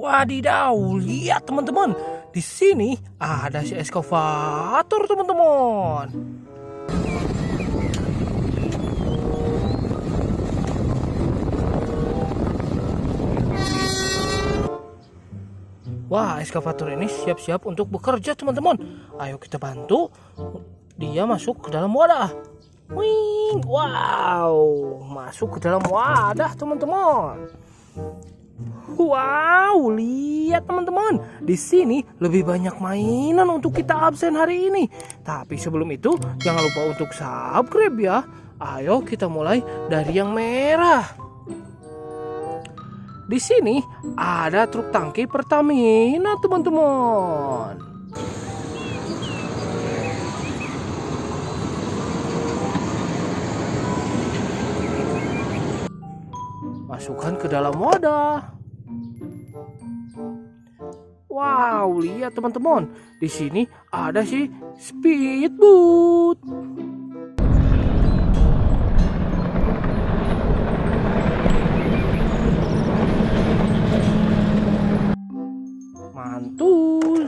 Wadidaw, lihat teman-teman. Di sini ada si eskavator, teman-teman. Wah, eskavator ini siap-siap untuk bekerja, teman-teman. Ayo kita bantu dia masuk ke dalam wadah. Wing, wow, masuk ke dalam wadah, teman-teman. Wow, lihat teman-teman. Di sini lebih banyak mainan untuk kita absen hari ini. Tapi sebelum itu, jangan lupa untuk subscribe ya. Ayo kita mulai dari yang merah. Di sini ada truk tangki Pertamina, teman-teman. Masukkan ke dalam wadah. Wow, lihat teman-teman. Di sini ada si speedboat. Mantul.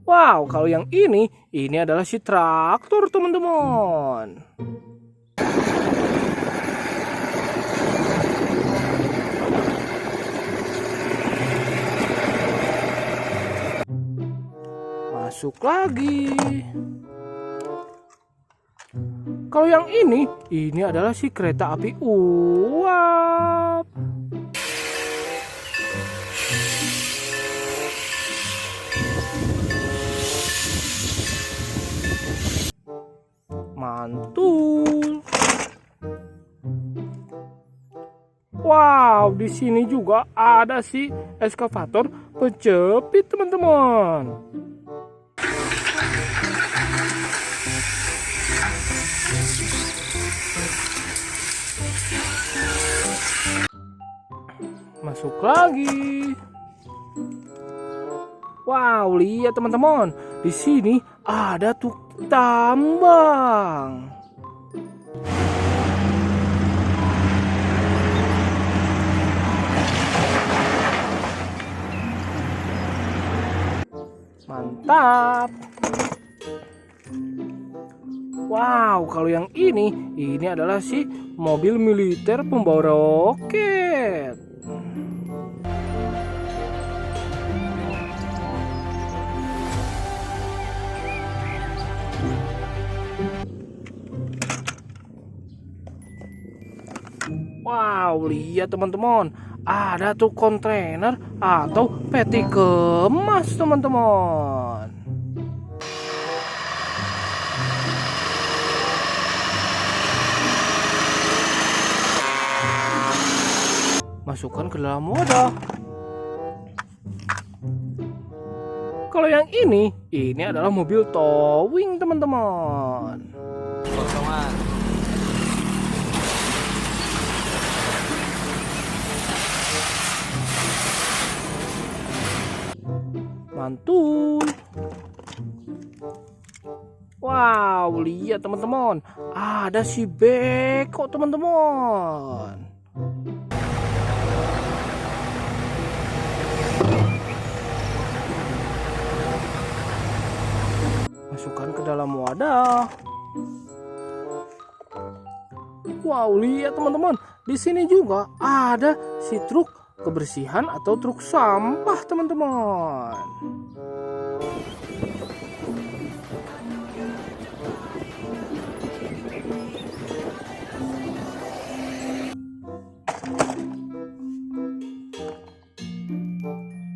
Wow, kalau yang ini adalah si traktor, teman-teman. Masuk lagi. Kalau yang ini adalah si kereta api uap. Mantul. Wow, di sini juga ada si eskavator penjepit, teman-teman. Masuk lagi. Wow, lihat teman-teman. Di sini ada truk tambang. Mantap. Wow, kalau yang ini adalah si mobil militer pembawa roket. Wow, lihat teman-teman. Ada truk kontainer atau peti kemas, teman-teman. Masukkan ke dalam wadah. Kalau yang ini adalah mobil towing, teman-teman. Kosongan. Mantul. Wow, lihat teman-teman. Ada si beko, teman-teman. Masukkan ke dalam wadah. Wow, lihat teman-teman. Di sini juga ada si truk kebersihan atau truk sampah, teman-teman.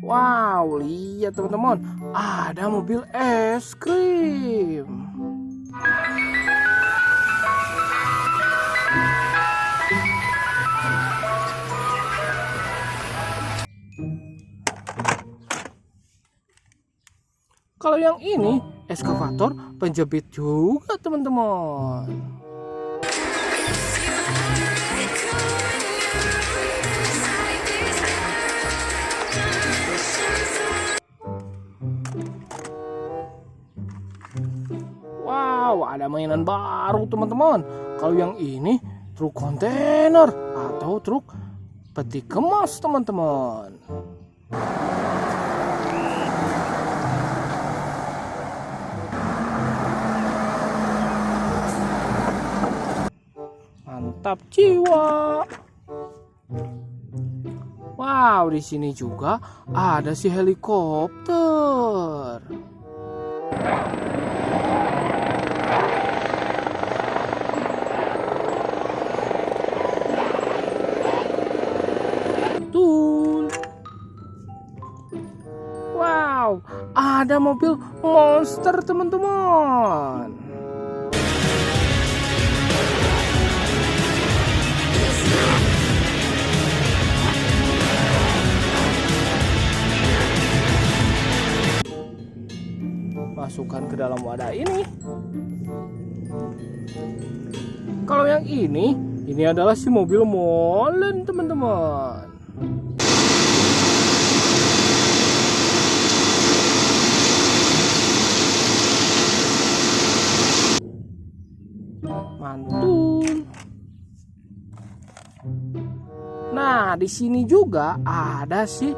Wow, lihat teman-teman. Ada mobil es krim. Kalau yang ini eskavator penjepit juga, teman-teman. Wow, ada mainan baru, teman-teman. Kalau yang ini truk kontainer atau truk peti kemas teman-teman. Mantap jiwa. Wow, di sini juga ada si helikopter. Betul. Wow, ada mobil monster teman-teman. Masukkan ke dalam wadah ini. Kalau yang ini adalah si mobil molen teman-teman. Mantul. Nah, di sini juga ada si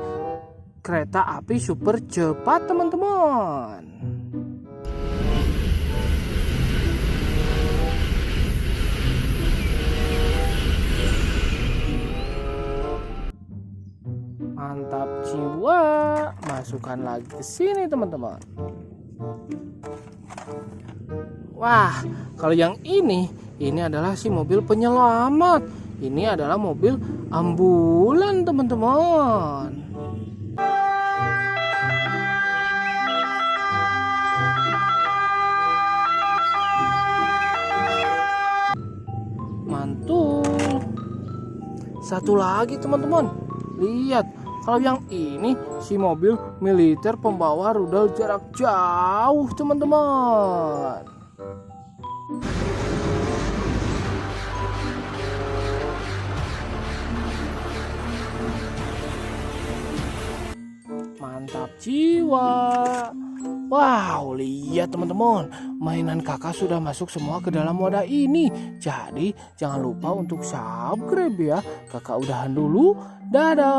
kereta api super cepat teman-teman. Mantap jiwa. Masukkan lagi ke sini teman-teman. Wah, kalau yang ini adalah si mobil penyelamat. Ini adalah mobil ambulan teman-teman. Mantul. Satu lagi teman-teman. Lihat, kalau yang ini si mobil militer pembawa rudal jarak jauh teman-teman. Mantap jiwa. Wow, lihat teman-teman, mainan kakak sudah masuk semua ke dalam wadah ini. Jadi jangan lupa untuk subscribe ya. Kakak udahan dulu. Dadah.